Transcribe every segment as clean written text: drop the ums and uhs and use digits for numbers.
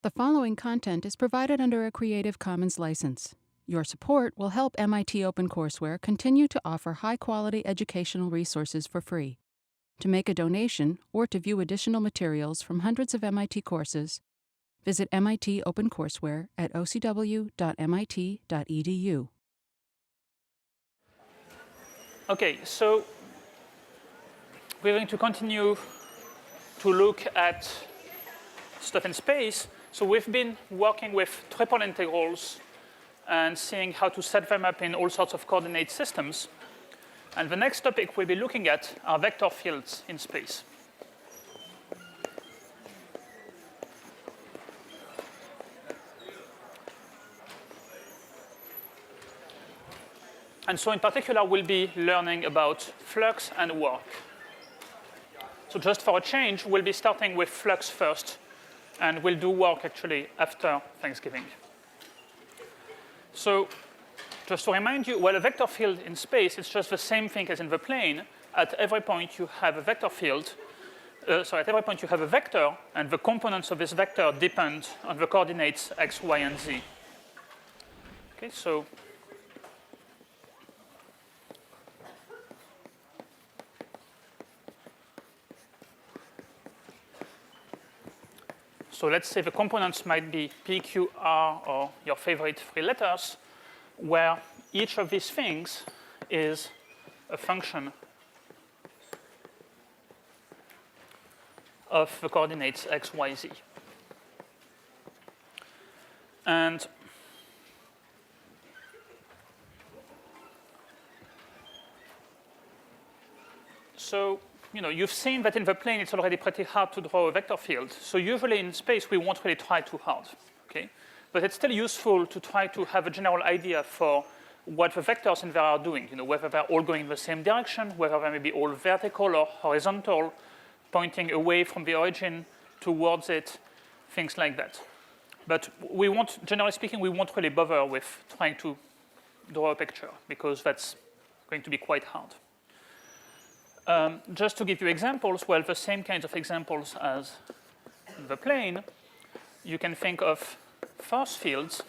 The following content is provided under a Creative Commons license. Your support will help MIT OpenCourseWare continue to offer high-quality educational resources for free. To make a donation or to view additional materials from hundreds of MIT courses, visit MIT OpenCourseWare at ocw.mit.edu. Okay, so we're going to continue to look at stuff in space. So we've been working with triple integrals and seeing how to set them up in all sorts of coordinate systems. And the next topic we'll be looking at are vector fields in space. And so in particular, we'll be learning about flux and work. So just for a change, we'll be starting with flux first, and we'll do work actually after Thanksgiving. So just to remind you, well, a vector field in space is just the same thing as in the plane. At every point you have a vector field. At every point you have a vector, and the components of this vector depend on the coordinates x, y, and z. Okay, so let's say the components might be P, Q, R, or your favorite three letters, where each of these things is a function of the coordinates x, y, z. And so you've seen that in the plane it's already pretty hard to draw a vector field. So usually in space we won't really try too hard, okay? But it's still useful to try to have a general idea for what the vectors in there are doing, whether they're all going in the same direction, whether they may be all vertical or horizontal, pointing away from the origin towards it, things like that. But we won't, generally speaking, we won't really bother with trying to draw a picture because that's going to be quite hard. Just to give you examples, well, the same kinds of examples as in the plane, you can think of force fields.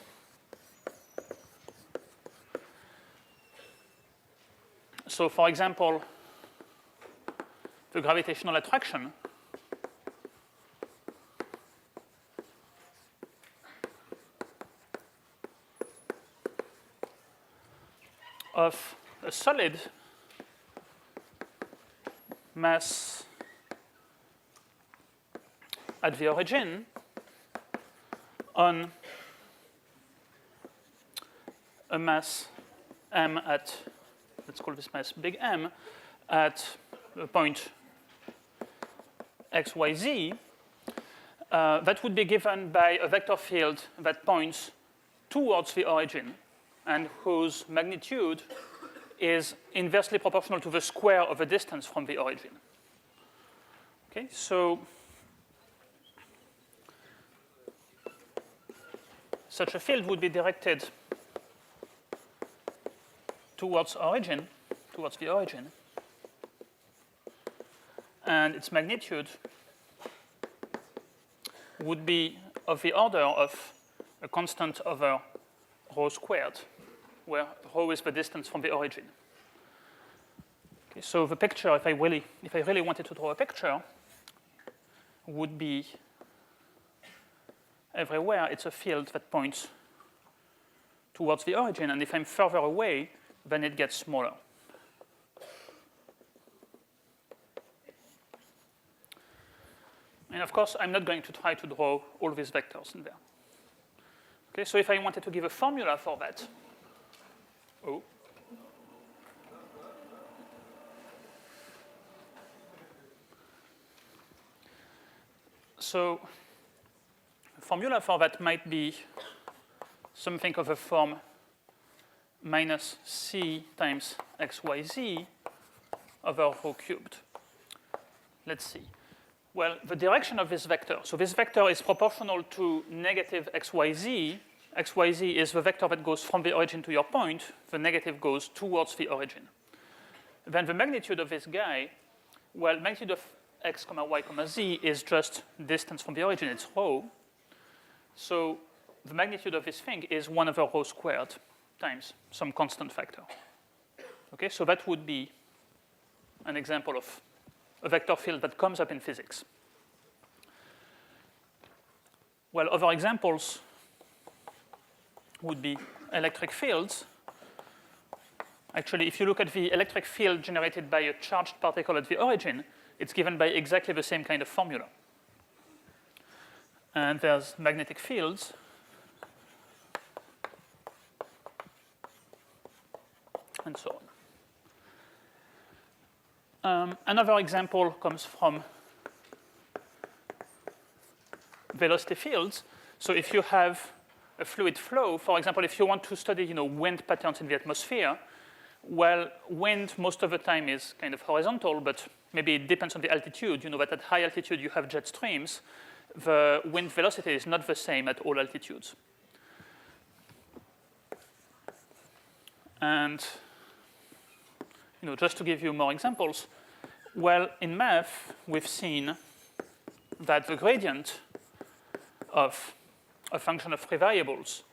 So, for example, the gravitational attraction of a solid mass at the origin on a mass m at, let's call this mass big M, at a point x, y, z, that would be given by a vector field that points towards the origin and whose magnitude is inversely proportional to the square of the distance from the origin. Okay, so such a field would be directed towards the origin, and its magnitude would be of the order of a constant over rho squared, where rho is the distance from the origin. Okay, so the picture, if I really wanted to draw a picture, would be everywhere it's a field that points towards the origin, and if I'm further away, then it gets smaller. And of course, I'm not going to try to draw all these vectors in there. Okay, so if I wanted to give a formula for that, So a formula for that might be something of a form minus c times xyz over rho cubed. Let's see. Well, the direction of this vector. So this vector is proportional to negative xyz. xyz is the vector that goes from the origin to your point. The negative goes towards the origin. Then the magnitude of this guy, well, magnitude of x, y, z is just distance from the origin. It's rho. So the magnitude of this thing is 1 over rho squared times some constant factor. Okay, so that would be an example of a vector field that comes up in physics. Well, other examples would be electric fields. Actually, if you look at the electric field generated by a charged particle at the origin, it's given by exactly the same kind of formula. And there's magnetic fields. And so on. Another example comes from velocity fields. So if you have a fluid flow, for example, if you want to study wind patterns in the atmosphere, well, wind most of the time is kind of horizontal, but maybe it depends on the altitude. You know that at high altitude you have jet streams. The wind velocity is not the same at all altitudes. And just to give you more examples, well, in math, we've seen that the gradient of a function of three variables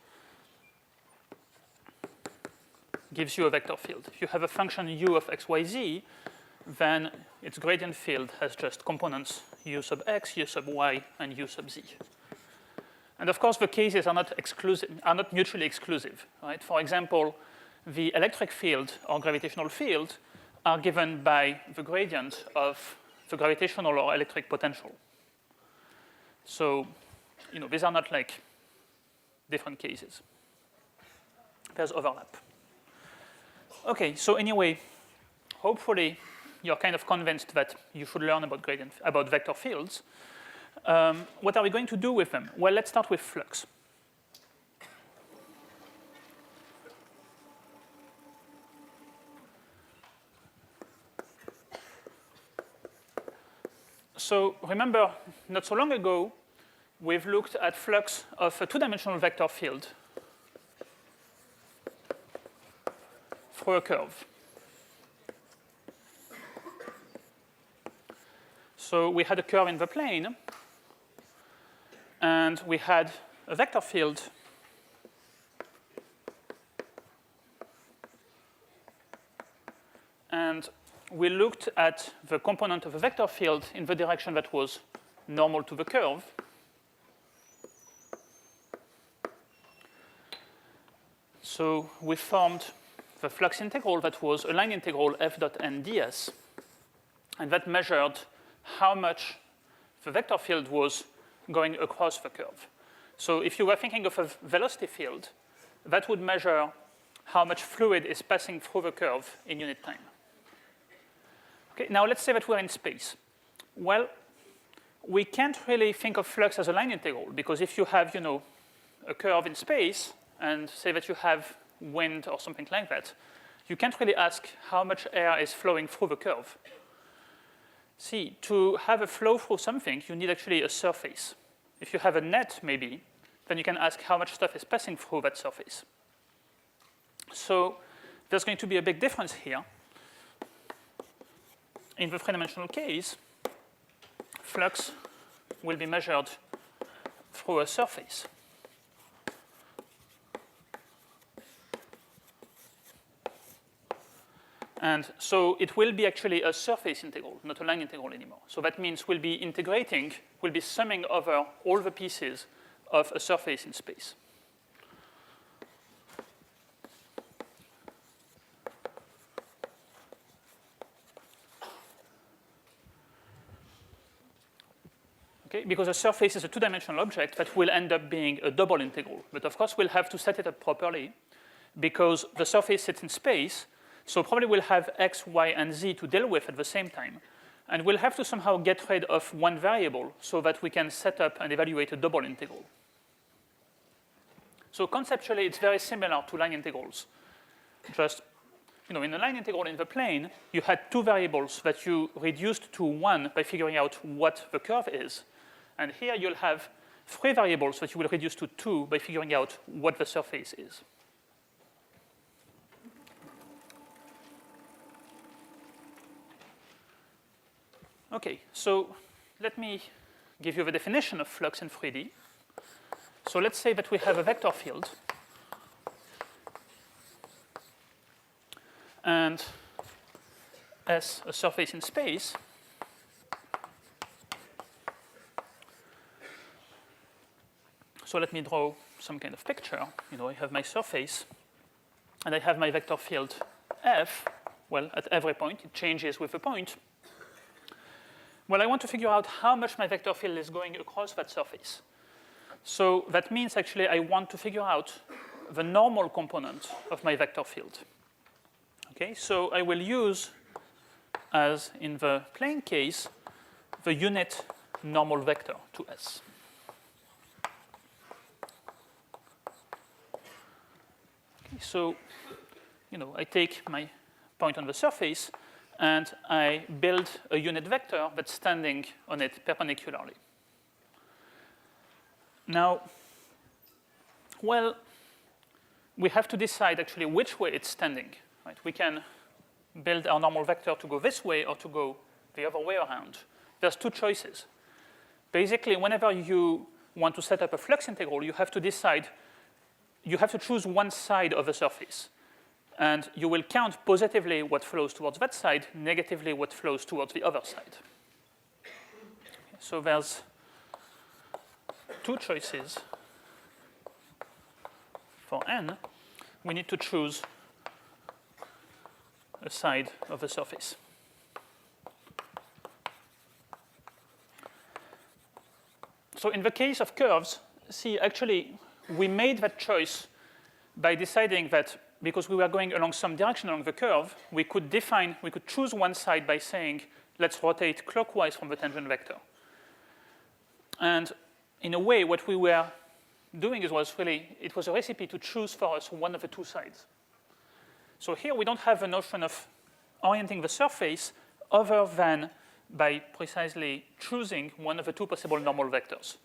gives you a vector field. If you have a function u of x, y, z, then its gradient field has just components u sub x, u sub y, and u sub z. And of course, the cases are not mutually exclusive. Right? For example, the electric field or gravitational field are given by the gradient of the gravitational or electric potential. So, these are not like different cases. There's overlap. Okay, so anyway, hopefully you're kind of convinced that you should learn about vector fields. What are we going to do with them? Well, let's start with flux. So remember, not so long ago, we've looked at flux of a two-dimensional vector field through a curve. So we had a curve in the plane, and we had a vector field and we looked at the component of a vector field in the direction that was normal to the curve. So we formed the flux integral that was a line integral f dot n ds, and that measured how much the vector field was going across the curve. So if you were thinking of a velocity field, that would measure how much fluid is passing through the curve in unit time. Okay, now let's say that we're in space. Well, we can't really think of flux as a line integral, because if you have, a curve in space, and say that you have wind or something like that, you can't really ask how much air is flowing through the curve. See, to have a flow through something, you need actually a surface. If you have a net, maybe, then you can ask how much stuff is passing through that surface. So there's going to be a big difference here. In the three-dimensional case, flux will be measured through a surface. And so it will be actually a surface integral, not a line integral anymore. So that means we'll be integrating, we'll be summing over all the pieces of a surface in space. Okay, because a surface is a two-dimensional object that will end up being a double integral. But of course, we'll have to set it up properly because the surface sits in space. So probably we'll have x, y, and z to deal with at the same time. And we'll have to somehow get rid of one variable so that we can set up and evaluate a double integral. So conceptually, it's very similar to line integrals. Just, in a line integral in the plane, you had two variables that you reduced to one by figuring out what the curve is. And here you'll have three variables that you will reduce to two by figuring out what the surface is. Okay, so let me give you the definition of flux in 3D. So let's say that we have a vector field. And S, a surface in space. So let me draw some kind of picture. I have my surface, and I have my vector field F. Well, at every point, it changes with a point. Well, I want to figure out how much my vector field is going across that surface. So that means, actually, I want to figure out the normal component of my vector field. Okay, so I will use, as in the plane case, the unit normal vector to S. Okay, so, I take my point on the surface, and I build a unit vector that's standing on it perpendicularly. Now, well, we have to decide, actually, which way it's standing. Right? We can build our normal vector to go this way or to go the other way around. There's two choices. Basically, whenever you want to set up a flux integral, you have to decide, you have to choose one side of the surface. And you will count positively what flows towards that side, negatively what flows towards the other side. So there's two choices for n. We need to choose a side of the surface. So in the case of curves, see, actually, we made that choice by deciding that because we were going along some direction along the curve, we could choose one side by saying, let's rotate clockwise from the tangent vector. And in a way, what we were doing it was a recipe to choose for us one of the two sides. So here we don't have a notion of orienting the surface other than by precisely choosing one of the two possible normal vectors.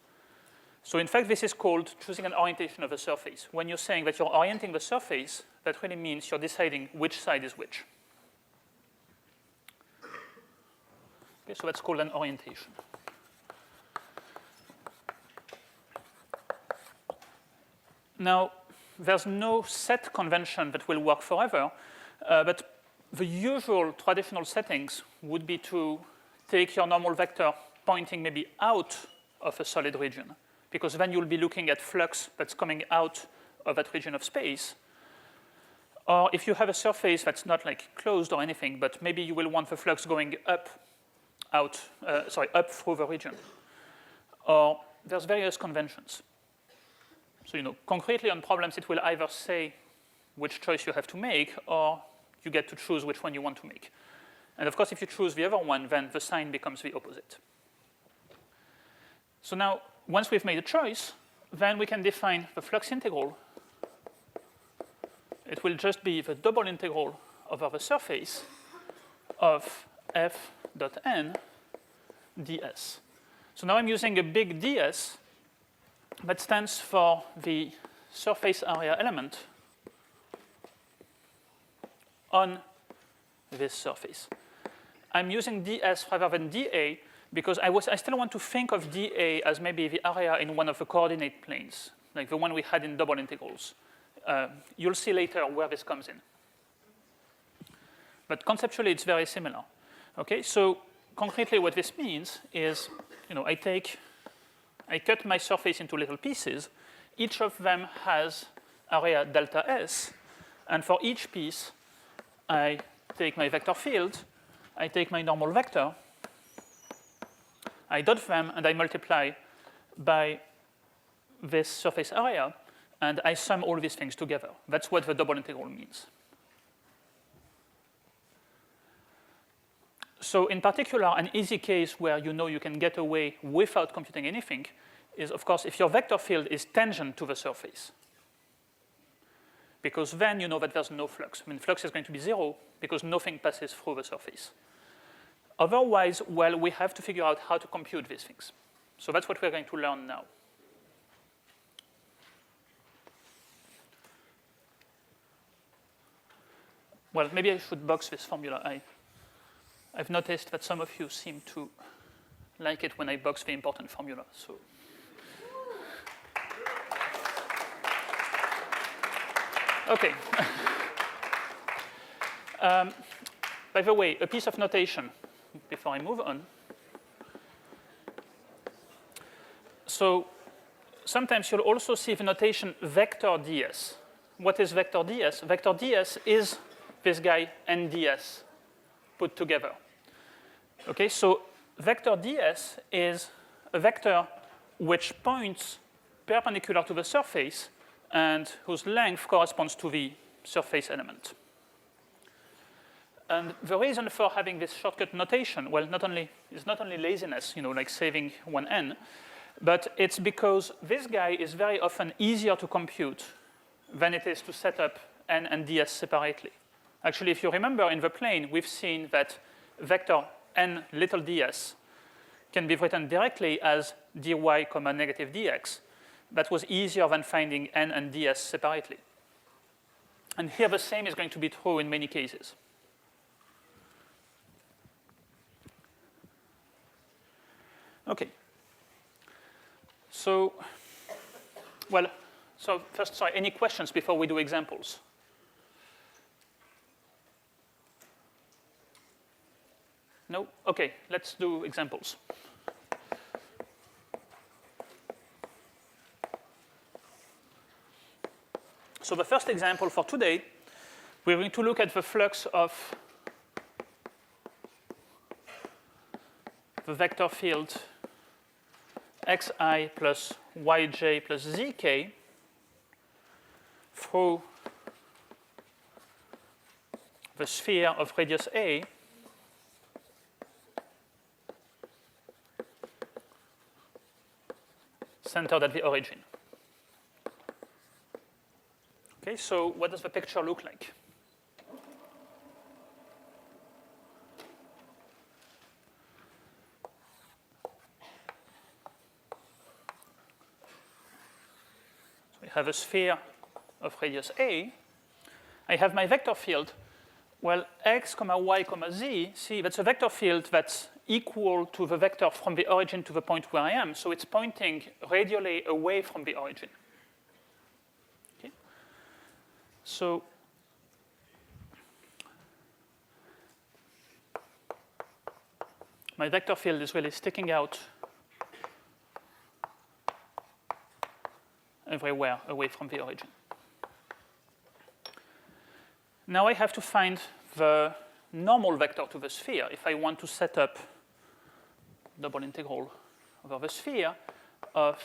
So in fact, this is called choosing an orientation of the surface. When you're saying that you're orienting the surface, that really means you're deciding which side is which. Okay, so that's called an orientation. Now, there's no set convention that will work forever, but the usual traditional settings would be to take your normal vector pointing maybe out of a solid region, because then you'll be looking at flux that's coming out of that region of space. Or if you have a surface that's not like closed or anything, but maybe you will want the flux going up through the region. Or there's various conventions. So, concretely on problems, it will either say which choice you have to make, or you get to choose which one you want to make. And of course, if you choose the other one, then the sign becomes the opposite. So now, once we've made a choice, then we can define the flux integral. It will just be the double integral over the surface of f dot n ds. So now I'm using a big ds that stands for the surface area element on this surface. I'm using ds rather than dA because I still want to think of dA as maybe the area in one of the coordinate planes, like the one we had in double integrals. You'll see later where this comes in. But conceptually, it's very similar. Okay, so concretely what this means is, I cut my surface into little pieces. Each of them has area delta S. And for each piece, I take my vector field, I take my normal vector, I dot them, and I multiply by this surface area, and I sum all these things together. That's what the double integral means. So in particular, an easy case where you can get away without computing anything is, of course, if your vector field is tangent to the surface. Because then you know that there's no flux. I mean, flux is going to be 0 because nothing passes through the surface. Otherwise, well, we have to figure out how to compute these things. So that's what we're going to learn now. Well, maybe I should box this formula. I've noticed that some of you seem to like it when I box the important formula. So OK. By the way, a piece of notation before I move on. So sometimes you'll also see the notation vector ds. What is vector ds? Vector ds is this guy n ds put together. Okay, so vector ds is a vector which points perpendicular to the surface and whose length corresponds to the surface element. And the reason for having this shortcut notation, well, it's not only laziness, like saving one n, but it's because this guy is very often easier to compute than it is to set up n and ds separately. Actually, if you remember in the plane, we've seen that vector n little ds can be written directly as dy comma negative dx. That was easier than finding n and ds separately. And here the same is going to be true in many cases. OK. So first, sorry, any questions before we do examples? No? OK, let's do examples. So the first example for today, we're going to look at the flux of the vector field xi plus yj plus zk through the sphere of radius a centered at the origin. Okay, so what does the picture look like? Have a sphere of radius a. I have my vector field. Well, x, comma y, comma z, see, that's a vector field that's equal to the vector from the origin to the point where I am. So it's pointing radially away from the origin. Okay. So my vector field is really sticking out everywhere away from the origin. Now I have to find the normal vector to the sphere if I want to set up double integral over the sphere of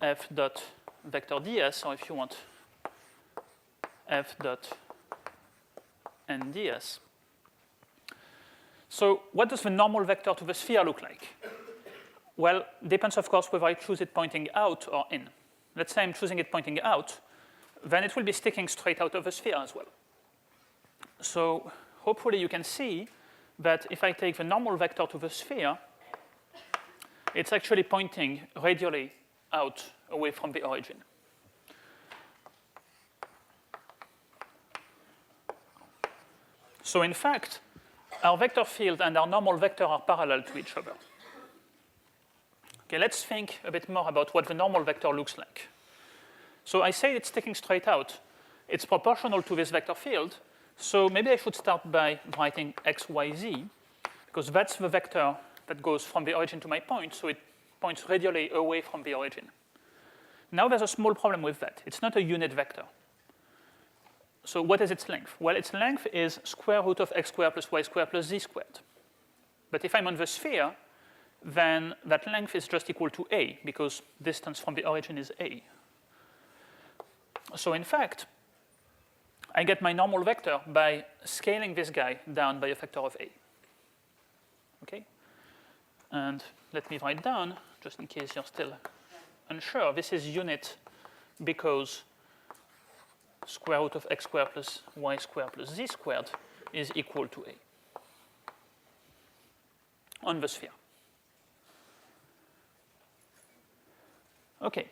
f dot vector ds, or if you want, f dot n ds. So what does the normal vector to the sphere look like? Well, depends, of course, whether I choose it pointing out or in. Let's say I'm choosing it pointing out, then it will be sticking straight out of the sphere as well. So hopefully you can see that if I take the normal vector to the sphere, it's actually pointing radially out away from the origin. So in fact, our vector field and our normal vector are parallel to each other. Okay, let's think a bit more about what the normal vector looks like. So I say it's sticking straight out. It's proportional to this vector field. So maybe I should start by writing x, y, z, because that's the vector that goes from the origin to my point. So it points radially away from the origin. Now there's a small problem with that. It's not a unit vector. So what is its length? Well, its length is square root of x squared plus y squared plus z squared. But if I'm on the sphere, then that length is just equal to a, because distance from the origin is a. So in fact, I get my normal vector by scaling this guy down by a factor of a. Okay? And let me write down, just in case you're still unsure, this is unit because square root of x squared plus y squared plus z squared is equal to a on the sphere. Okay.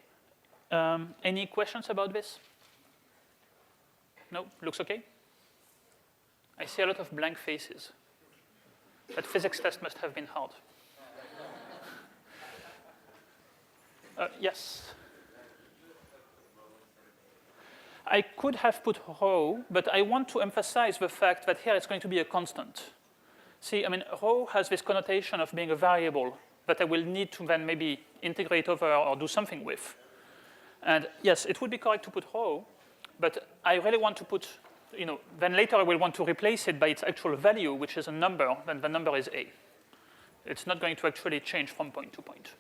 Any questions about this? No? Looks okay? I see a lot of blank faces. That physics test must have been hard. Yes? I could have put rho, but I want to emphasize the fact that here it's going to be a constant. See, I mean, rho has this connotation of being a variable that I will need to then maybe integrate over or do something with. And yes, it would be correct to put rho, but I really want to put, then later I will want to replace it by its actual value, which is a number, then the number is a. It's not going to actually change from point to point.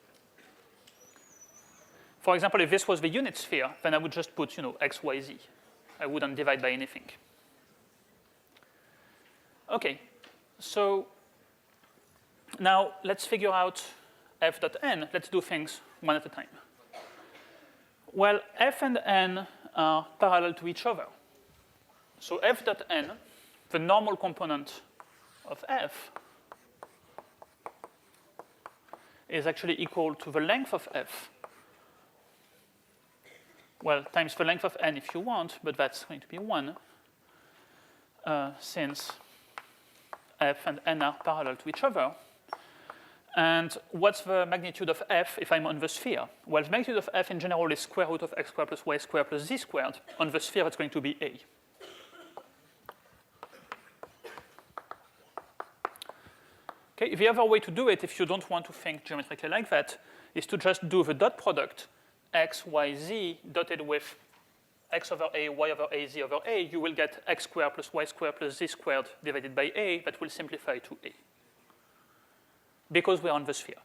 For example, if this was the unit sphere, then I would just put, x, y, z. I wouldn't divide by anything. Okay, so now let's figure out f dot n. Let's do things one at a time. Well, f and n are parallel to each other. So f dot n, the normal component of f, is actually equal to the length of f. Well, times the length of n if you want, but that's going to be 1, since f and n are parallel to each other. And what's the magnitude of f if I'm on the sphere? Well, the magnitude of f in general is square root of x squared plus y squared plus z squared. On the sphere, it's going to be a. Okay, the other way to do it, if you don't want to think geometrically like that, is to just do the dot product x, y, z dotted with x over a, y over a, z over a. You will get x squared plus y squared plus z squared divided by a. That will simplify to a, because we're on the sphere.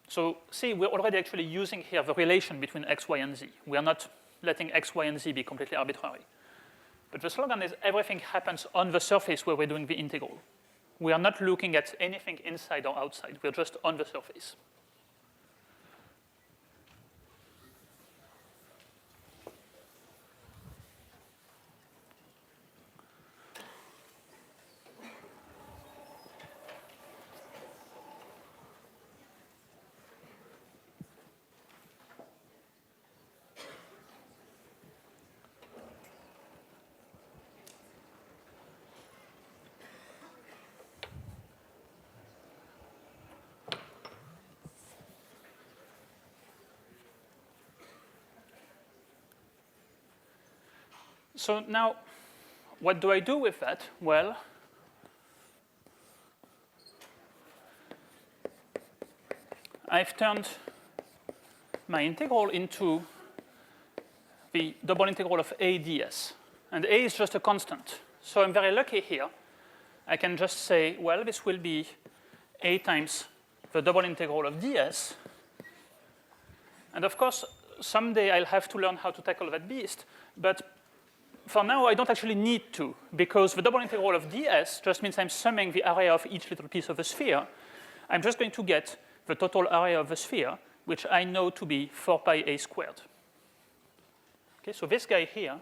So see, we're already actually using here the relation between x, y, and z. We are not letting x, y, and z be completely arbitrary. But the slogan is everything happens on the surface where we're doing the integral. We are not looking at anything inside or outside. We're just on the surface. So now, what do I do with that? Well, I've turned my integral into the double integral of a ds. And a is just a constant. So I'm very lucky here. I can just say, well, this will be a times the double integral of ds. And of course, someday I'll have to learn how to tackle that beast. But for now, I don't actually need to, because the double integral of ds just means I'm summing the area of each little piece of the sphere. I'm just going to get the total area of the sphere, which I know to be 4 pi a squared. Okay, so this guy here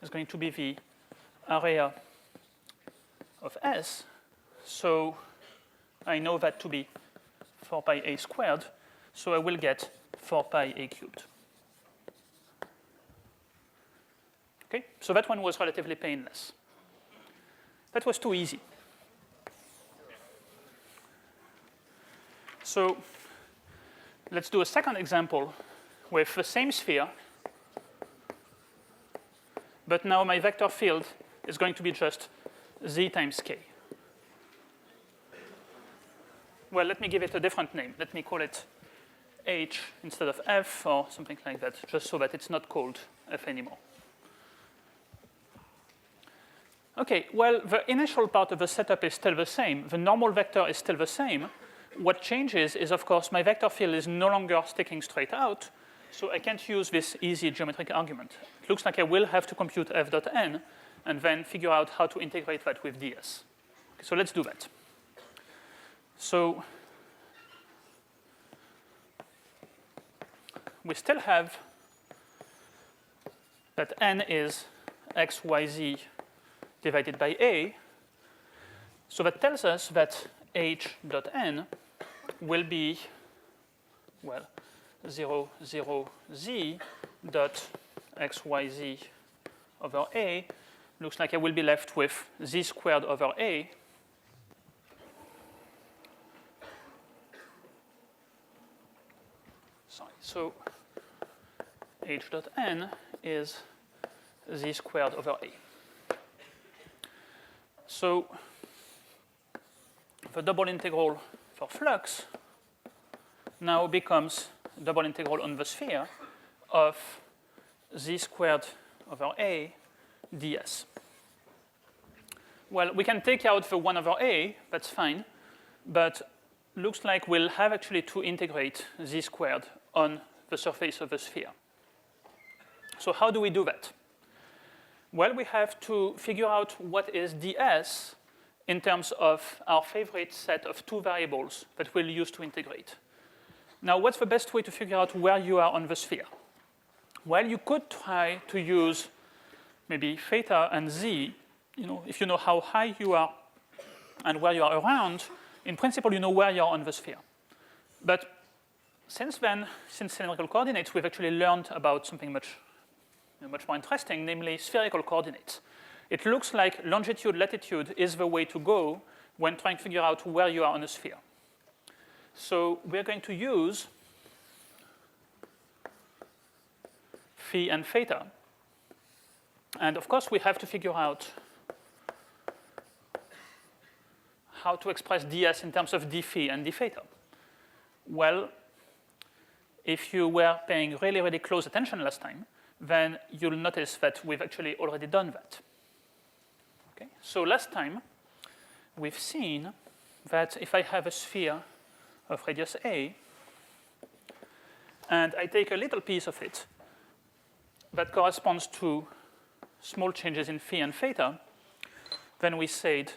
is going to be the area of S. So I know that to be 4 pi a squared. So I will get 4 pi a cubed. Okay, so that one was relatively painless. That was too easy. So let's do a second example with the same sphere, but now my vector field is going to be just z times k. Well, let me give it a different name. Let me call it h instead of f or something like that, just so that it's not called f anymore. Okay, well, the initial part of the setup is still the same. The normal vector is still the same. What changes is, of course, my vector field is no longer sticking straight out, so I can't use this easy geometric argument. It looks like I will have to compute f dot n and then figure out how to integrate that with ds. Okay, so let's do that. So we still have that n is x, y, z divided by a. So that tells us that h dot n will be, well, 0, 0, z dot x, y, z over a. Looks like I will be left with z squared over a. Sorry, so h dot n is z squared over a. So the double integral for flux now becomes double integral on the sphere of z squared over a ds. Well, we can take out the 1 over a, that's fine, but looks like we'll have actually to integrate z squared on the surface of the sphere. So how do we do that? Well, we have to figure out what is ds in terms of our favorite set of two variables that we'll use to integrate. Now, what's the best way to figure out where you are on the sphere? Well, you could try to use maybe theta and z. If you know how high you are and where you are around, in principle, you know where you are on the sphere. But since then, since cylindrical coordinates, we've actually learned about something much more interesting, namely spherical coordinates. It looks like longitude, latitude is the way to go when trying to figure out where you are on a sphere. So we're going to use phi and theta. And of course, we have to figure out how to express ds in terms of d phi and d theta. Well, if you were paying really, really close attention last time, then you'll notice that we've actually already done that. Okay? So last time, we've seen that if I have a sphere of radius a, and I take a little piece of it that corresponds to small changes in phi and theta, then we said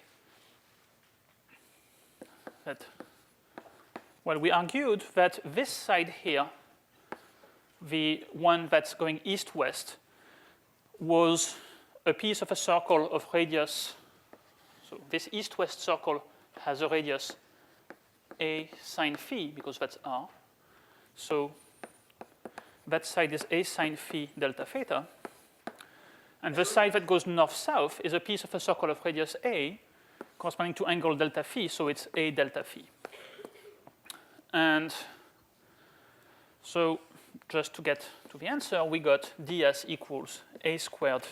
that, well, we argued that this side here, the one that's going east-west, was a piece of a circle of radius. So this east-west circle has a radius a sine phi, because that's r. So that side is a sine phi delta theta. And the side that goes north-south is a piece of a circle of radius a, corresponding to angle delta phi, so it's a delta phi. And so just to get to the answer, we got ds equals a squared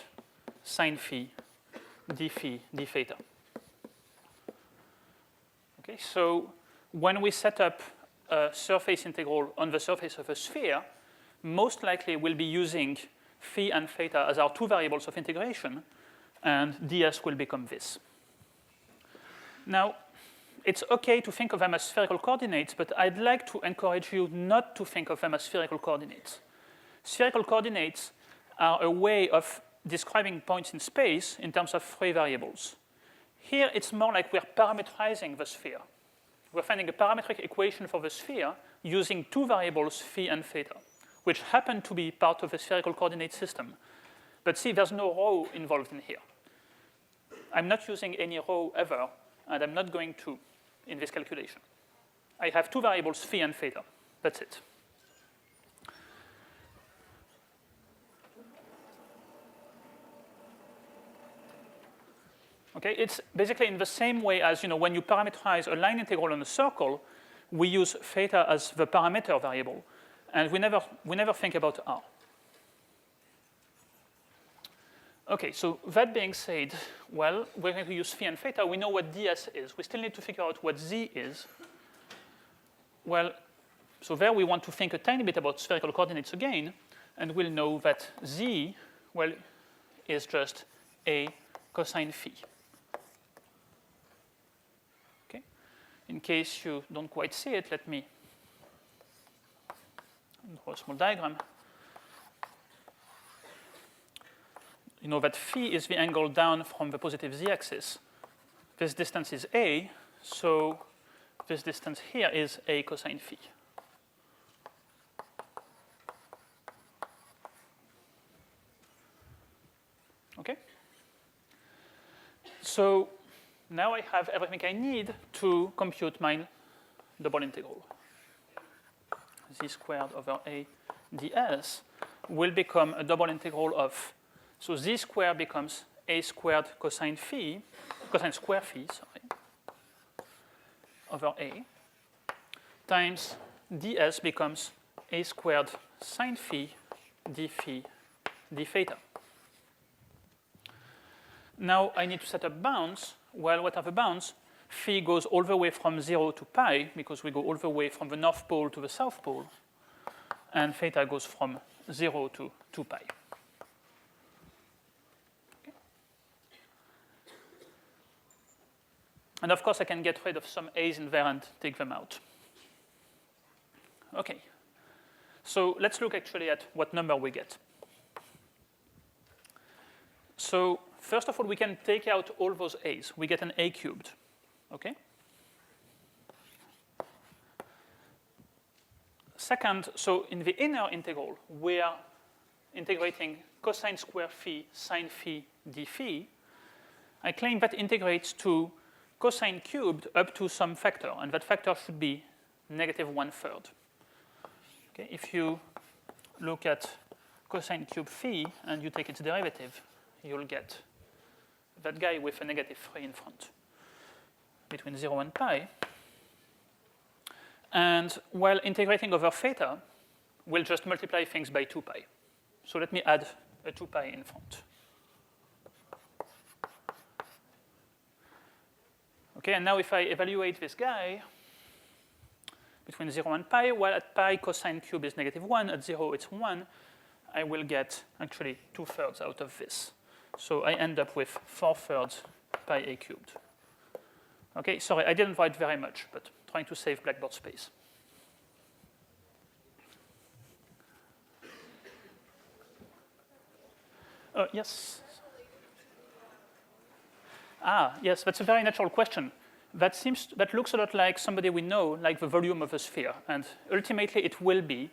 sine phi d theta. Okay, so when we set up a surface integral on the surface of a sphere, most likely we'll be using phi and theta as our two variables of integration, and ds will become this. Now, it's OK to think of them as spherical coordinates, but I'd like to encourage you not to think of them as spherical coordinates. Spherical coordinates are a way of describing points in space in terms of three variables. Here, it's more like we're parametrizing the sphere. We're finding a parametric equation for the sphere using two variables, phi and theta, which happen to be part of the spherical coordinate system. But see, there's no rho involved in here. I'm not using any rho ever, and I'm not going to in this calculation. I have two variables, phi and theta. That's it. Okay, it's basically in the same way as when you parameterize a line integral on a circle, we use theta as the parameter variable, and we never think about r. Okay, so that being said, well, we're going to use phi and theta. We know what ds is. We still need to figure out what z is. Well, so there we want to think a tiny bit about spherical coordinates again, and we'll know that z, well, is just a cosine phi. Okay? In case you don't quite see it, let me draw a small diagram. You know that phi is the angle down from the positive z-axis. This distance is a, so this distance here is a cosine phi. Okay? So now I have everything I need to compute my double integral. Z squared over a ds will become a double integral of, so z squared becomes a squared cosine square phi, over a, times ds becomes a squared sine phi d phi d theta. Now I need to set up bounds. Well, what are the bounds? Phi goes all the way from 0 to pi, because we go all the way from the North Pole to the South Pole. And theta goes from 0 to 2 pi. Okay. And of course, I can get rid of some a's in there and take them out. OK. So let's look actually at what number we get. So first of all, we can take out all those a's. We get an a cubed. Okay? Second, so in the inner integral, we are integrating cosine square phi sine phi d phi. I claim that integrates to cosine cubed up to some factor, and that factor should be negative 1/3. Okay? If you look at cosine cube phi and you take its derivative, you'll get that guy with a negative 3 in front between 0 and pi. And while integrating over theta, we'll just multiply things by 2 pi. So let me add a 2 pi in front. Okay, and now if I evaluate this guy between 0 and pi, well, at pi, cosine cube is negative 1. At 0, it's 1. I will get actually 2/3 out of this. So I end up with 4/3 pi a cubed. Okay, sorry, I didn't write very much, but trying to save Blackboard space. Yes. Yes, that's a very natural question. That looks a lot like somebody we know, like the volume of a sphere, and ultimately it will be.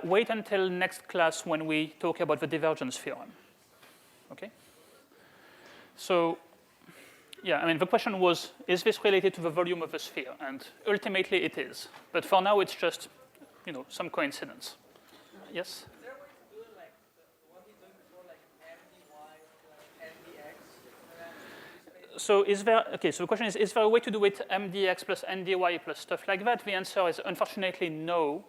Wait until next class when we talk about the divergence theorem. Okay. So, yeah, I mean, the question was, is this related to the volume of a sphere? And ultimately it is. But for now, it's just, some coincidence. Yes? Is there a way to do it like what we did before, like mdy plus mdx? So the question is there a way to do it mdx plus ndy plus stuff like that? The answer is unfortunately no,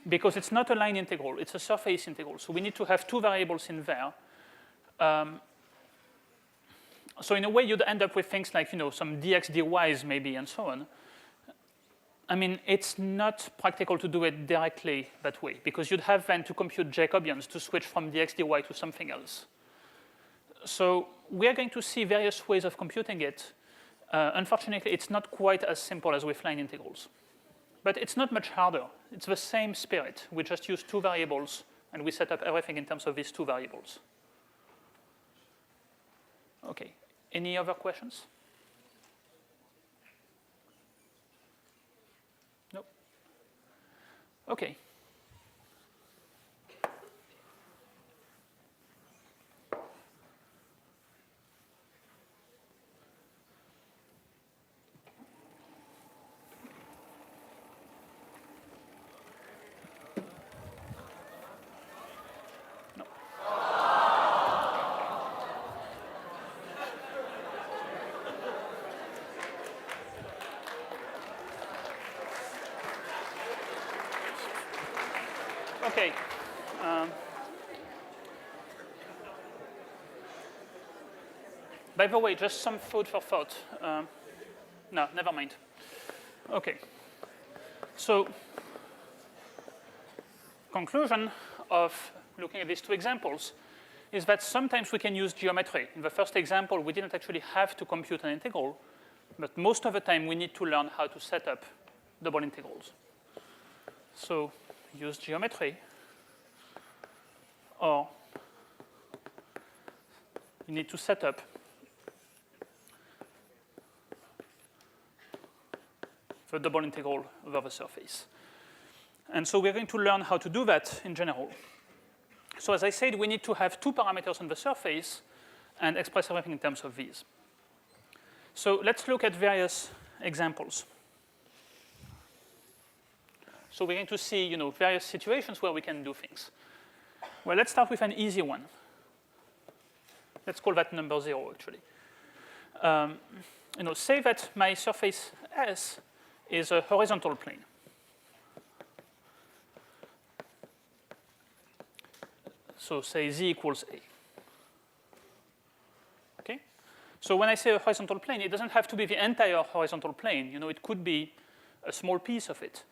because it's not a line integral. It's a surface integral. So we need to have two variables in there. So in a way, you'd end up with things like, some dx, dy's maybe, and so on. I mean, it's not practical to do it directly that way, because you'd have then to compute Jacobians to switch from dx, dy to something else. So we are going to see various ways of computing it. Unfortunately, it's not quite as simple as with line integrals. But it's not much harder. It's the same spirit. We just use two variables, and we set up everything in terms of these two variables. OK. Any other questions? No? OK. Okay. By the way, just some food for thought. No, never mind. Okay. So, conclusion of looking at these two examples is that sometimes we can use geometry. In the first example, we didn't actually have to compute an integral, but most of the time we need to learn how to set up double integrals. So, use geometry, or you need to set up the double integral over the surface. And so we're going to learn how to do that in general. So as I said, we need to have two parameters on the surface and express everything in terms of these. So let's look at various examples. So we're going to see, various situations where we can do things. Well, let's start with an easy one. Let's call that number 0, actually. Say that my surface S is a horizontal plane. So say z equals a. Okay? So when I say a horizontal plane, it doesn't have to be the entire horizontal plane. You know, it could be a small piece of it.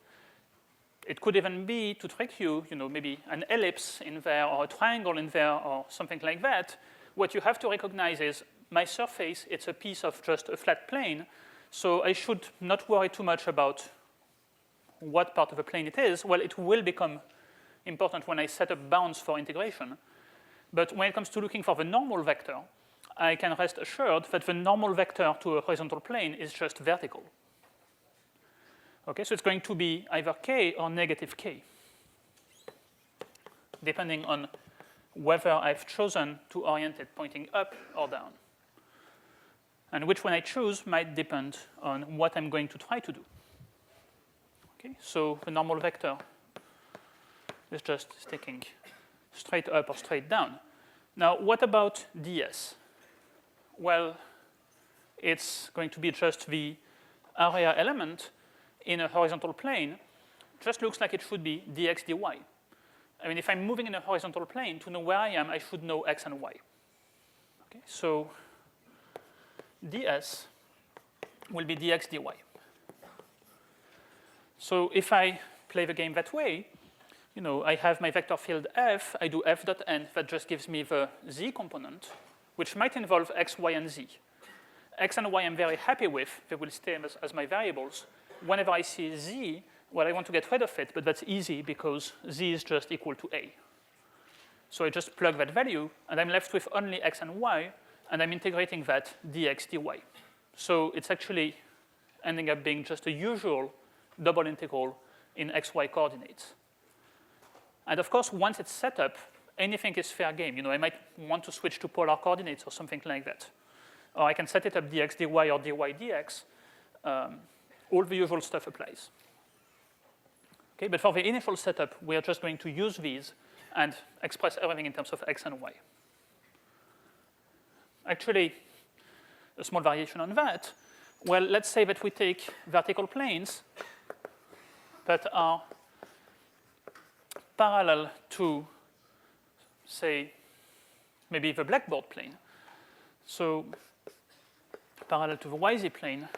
It could even be, to trick you, you know, maybe an ellipse in there or a triangle in there or something like that. What you have to recognize is my surface, it's a piece of just a flat plane. So I should not worry too much about what part of the plane it is. Well, it will become important when I set up bounds for integration. But when it comes to looking for the normal vector, I can rest assured that the normal vector to a horizontal plane is just vertical. Okay, so it's going to be either k or negative k, depending on whether I've chosen to orient it pointing up or down. And which one I choose might depend on what I'm going to try to do. Okay, so the normal vector is just sticking straight up or straight down. Now, what about ds? Well, it's going to be just the area element in a horizontal plane. Just looks like it should be dx dy. I mean, if I'm moving in a horizontal plane, to know where I am, I should know x and y. Okay, so ds will be dx dy. So if I play the game that way, you know, I have my vector field f, I do f dot n, that just gives me the z component, which might involve x, y, and z. X and y I'm very happy with, they will stay as my variables. Whenever I see z, well, I want to get rid of it, but that's easy because z is just equal to a. So I just plug that value, and I'm left with only x and y, and I'm integrating that dx dy. So it's actually ending up being just a usual double integral in xy coordinates. And of course, once it's set up, anything is fair game. You know, I might want to switch to polar coordinates or something like that. Or I can set it up dx dy or dy dx. All the usual stuff applies. Okay, but for the initial setup, we are just going to use these and express everything in terms of x and y. Actually, a small variation on that. Well, let's say that we take vertical planes that are parallel to, say, maybe the blackboard plane. So parallel to the YZ plane.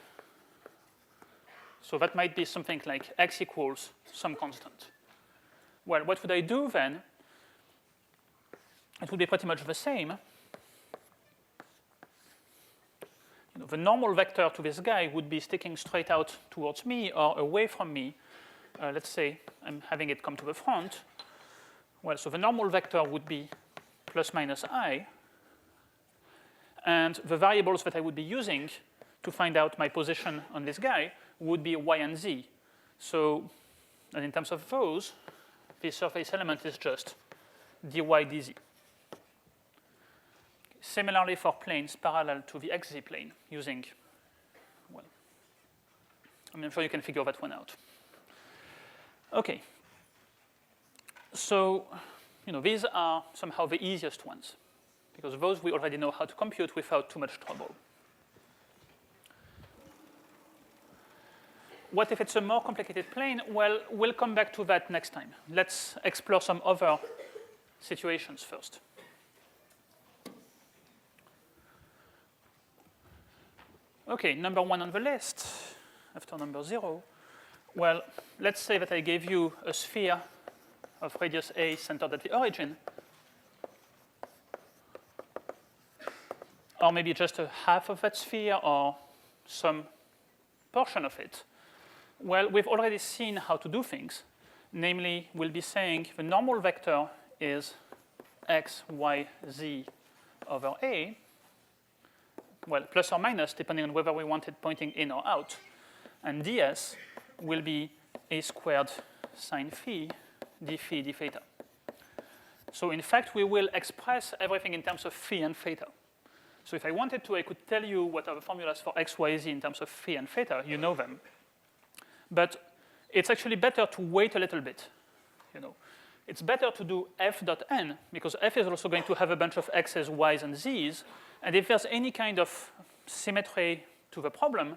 So that might be something like x equals some constant. Well, what would I do then? It would be pretty much the same. You know, the normal vector to this guy would be sticking straight out towards me or away from me. Let's say I'm having it come to the front. Well, so the normal vector would be plus minus I. And the variables that I would be using to find out my position on this guy would be y and z. So, and in terms of those, the surface element is just dy dz. Similarly for planes parallel to the xz plane using, well, I mean, I'm sure you can figure that one out. Okay. So, you know, these are somehow the easiest ones, because those we already know how to compute without too much trouble. What if it's a more complicated plane? Well, we'll come back to that next time. Let's explore some other situations first. Okay, number one on the list, after number 0. Well, let's say that I gave you a sphere of radius a centered at the origin, or maybe just a half of that sphere or some portion of it. Well, we've already seen how to do things. Namely, we'll be saying the normal vector is x, y, z over a. Well, plus or minus, depending on whether we want it pointing in or out. And ds will be a squared sine phi d theta. So in fact, we will express everything in terms of phi and theta. So if I wanted to, I could tell you what are the formulas for x, y, z in terms of phi and theta. You know them. But it's actually better to wait a little bit. You know, it's better to do f dot n, because f is also going to have a bunch of x's, y's, and z's. And if there's any kind of symmetry to the problem,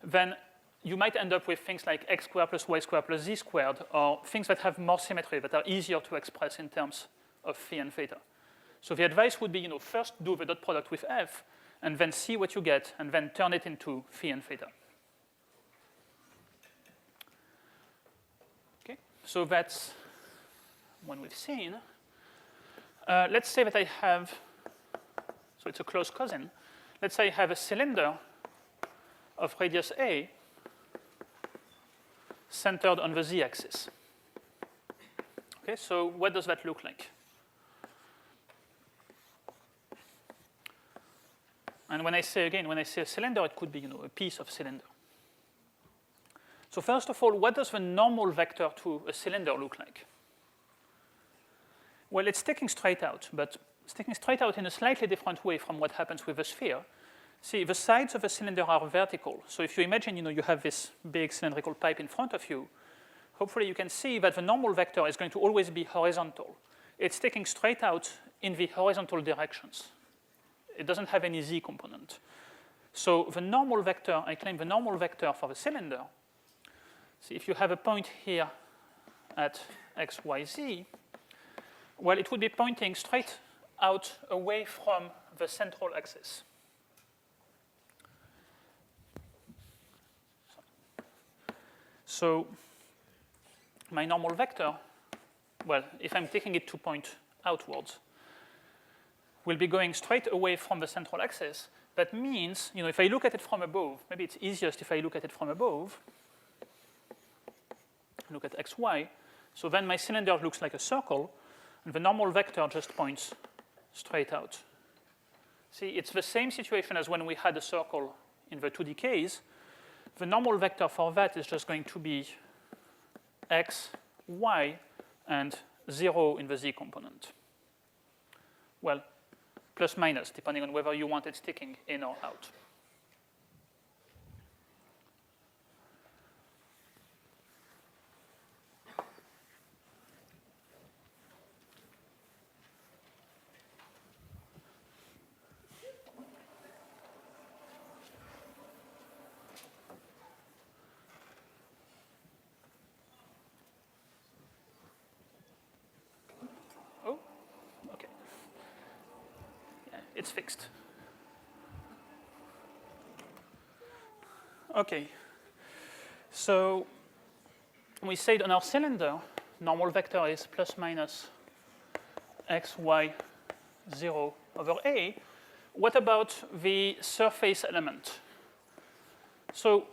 then you might end up with things like x squared plus y squared plus z squared, or things that have more symmetry, that are easier to express in terms of phi and theta. So the advice would be, first do the dot product with f, and then see what you get, and then turn it into phi and theta. Okay, so that's one we've seen. Let's say that I have, so it's a close cousin. Let's say I have a cylinder of radius a centered on the z-axis. Okay, so what does that look like? And when I say a cylinder, it could be a piece of cylinder. So first of all, what does the normal vector to a cylinder look like? Well, it's sticking straight out, but sticking straight out in a slightly different way from what happens with a sphere. See, the sides of a cylinder are vertical. So if you imagine, you have this big cylindrical pipe in front of you, hopefully you can see that the normal vector is going to always be horizontal. It's sticking straight out in the horizontal directions. It doesn't have any z component. So the normal vector, I claim the normal vector for the cylinder. See, if you have a point here at x, y, z, well, it would be pointing straight out away from the central axis. So my normal vector, well, if I'm taking it to point outwards, will be going straight away from the central axis. That means, if I look at it from above, maybe it's easiest if I look at it from above, look at x, y. So then my cylinder looks like a circle, and the normal vector just points straight out. See, it's the same situation as when we had a circle in the 2D case. The normal vector for that is just going to be x, y, and 0 in the z component. Well, plus minus, depending on whether you want it sticking in or out. It's fixed. Okay. So we said on our cylinder, normal vector is plus minus x, y, 0 over a. What about the surface element? So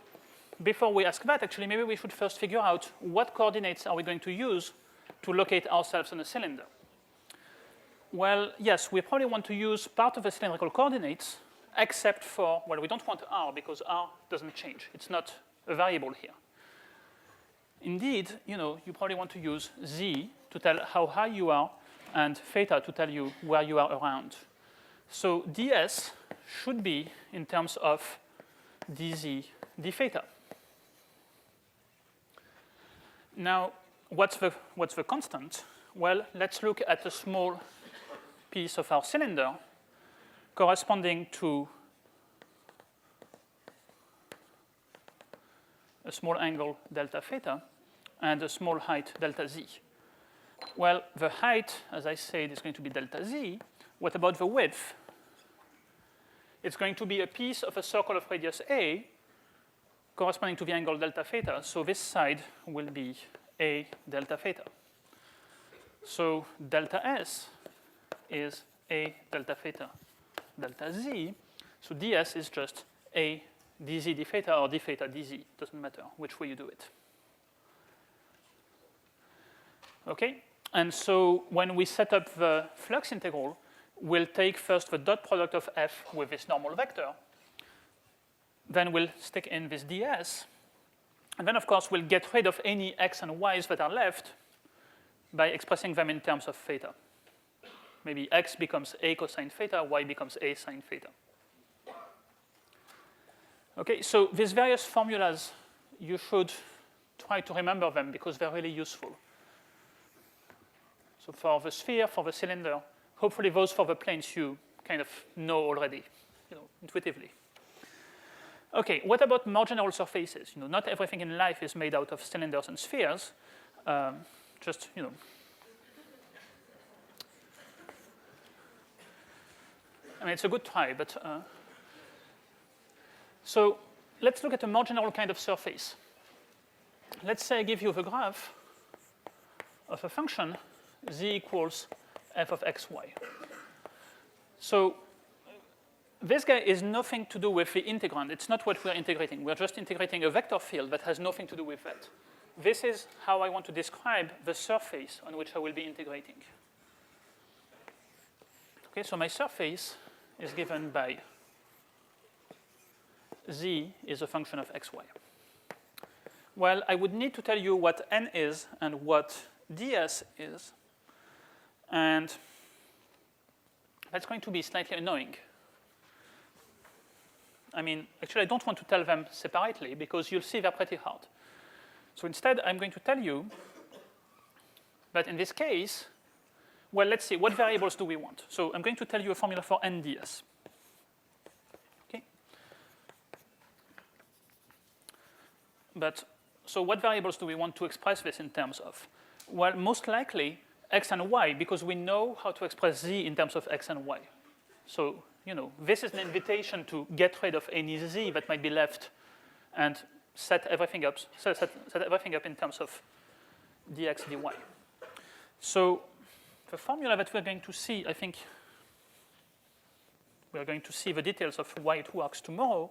before we ask that, actually, maybe we should first figure out what coordinates are we going to use to locate ourselves on a cylinder. Well, yes, we probably want to use part of the cylindrical coordinates, except for, well, we don't want r because r doesn't change. It's not a variable here. Indeed, you probably want to use z to tell how high you are and theta to tell you where you are around. So ds should be in terms of dz d theta. Now, what's the constant? Well, let's look at a small piece of our cylinder corresponding to a small angle delta theta and a small height delta z. Well, the height, as I said, is going to be delta z. What about the width? It's going to be a piece of a circle of radius a corresponding to the angle delta theta. So this side will be a delta theta. So delta s is a delta theta delta z. So ds is just a dz d theta or d theta dz. Doesn't matter which way you do it. Okay? And so when we set up the flux integral, we'll take first the dot product of f with this normal vector. Then we'll stick in this ds. And then, of course, we'll get rid of any x and y's that are left by expressing them in terms of theta. Maybe x becomes a cosine theta, y becomes a sine theta. Okay, so these various formulas, you should try to remember them because they're really useful. So for the sphere, for the cylinder, hopefully those for the planes you kind of know already, intuitively. Okay, what about more general surfaces? Not everything in life is made out of cylinders and spheres. I mean, it's a good try, but so let's look at a more general kind of surface. Let's say I give you the graph of a function z equals f of xy. So this guy is nothing to do with the integrand. It's not what we're integrating. We're just integrating a vector field that has nothing to do with that. This is how I want to describe the surface on which I will be integrating. Okay, so my surface is given by z is a function of xy. Well, I would need to tell you what n is and what ds is. And that's going to be slightly annoying. I mean, actually, I don't want to tell them separately because you'll see they're pretty hard. So instead, I'm going to tell you that in this case, well, let's see, what variables do we want? So I'm going to tell you a formula for n ds. Okay? But so what variables do we want to express this in terms of? Well, most likely x and y, because we know how to express z in terms of x and y. So, you know, this is an invitation to get rid of any z that might be left and set everything up in terms of dx, dy. So the formula that we're going to see, I think we're going to see the details of why it works tomorrow,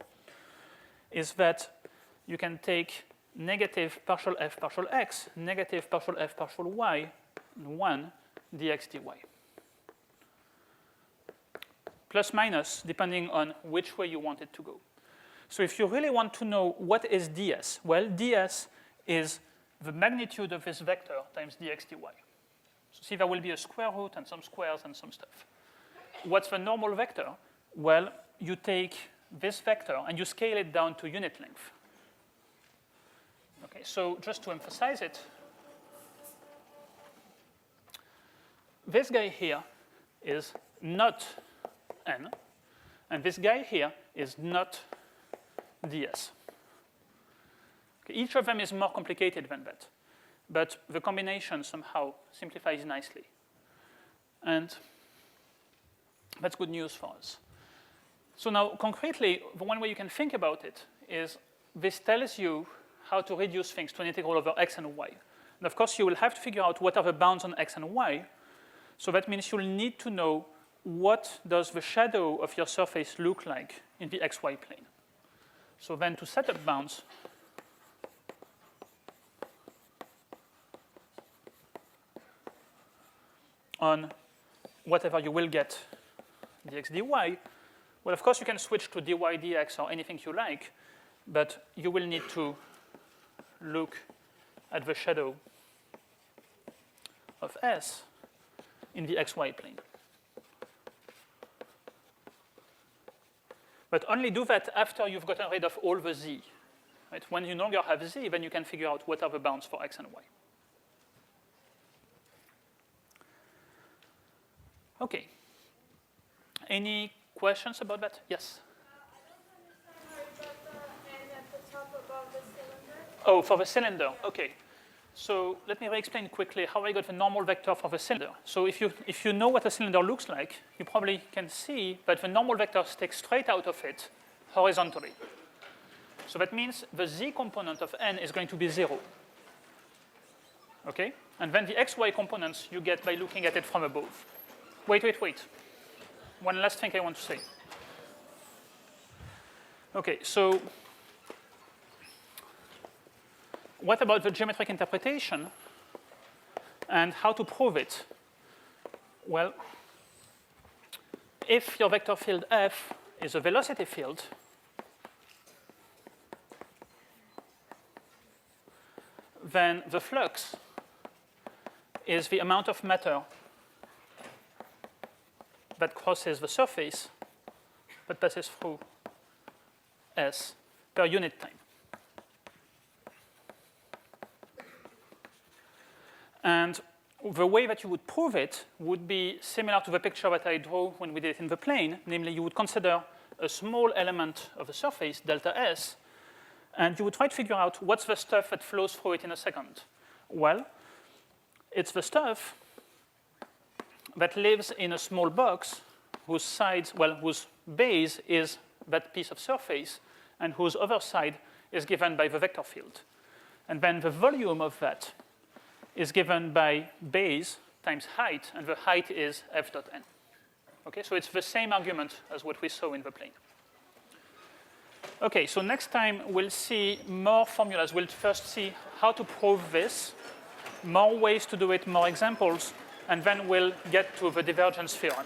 is that you can take negative partial f partial x, negative partial f partial y, and 1 dx dy. Plus minus, depending on which way you want it to go. So if you really want to know what is ds, well, ds is the magnitude of this vector times dx dy. So see, there will be a square root and some squares and some stuff. What's the normal vector? Well, you take this vector and you scale it down to unit length. Okay, so just to emphasize it, this guy here is not n, and this guy here is not ds. Okay, each of them is more complicated than that, but the combination somehow simplifies nicely. And that's good news for us. So now, concretely, the one way you can think about it is this tells you how to reduce things to an integral over x and y. And of course, you will have to figure out what are the bounds on x and y. So that means you'll need to know what does the shadow of your surface look like in the xy plane. So then to set up bounds, on whatever you will get dx dy, well, of course, you can switch to dy dx or anything you like, but you will need to look at the shadow of S in the xy plane. But only do that after you've gotten rid of all the z. Right? When you no longer have z, then you can figure out what are the bounds for x and y. Okay. Any questions about that? Yes? Oh, for the cylinder. Okay. So let me re-explain quickly how I got the normal vector for the cylinder. So if you know what a cylinder looks like, you probably can see that the normal vector sticks straight out of it horizontally. So that means the z component of n is going to be 0. Okay? And then the xy components you get by looking at it from above. Wait. One last thing I want to say. Okay, so what about the geometric interpretation and how to prove it? Well, if your vector field f is a velocity field, then the flux is the amount of matter that crosses the surface that passes through S per unit time. And the way that you would prove it would be similar to the picture that I drew when we did it in the plane. Namely, you would consider a small element of the surface, delta S, and you would try to figure out what's the stuff that flows through it in a second. Well, it's the stuff that lives in a small box whose sides, well, whose base is that piece of surface, and whose other side is given by the vector field. And then the volume of that is given by base times height, and the height is f dot n. Okay, so it's the same argument as what we saw in the plane. Okay, so next time we'll see more formulas. We'll first see how to prove this, more ways to do it, more examples, and then we'll get to the divergence theorem.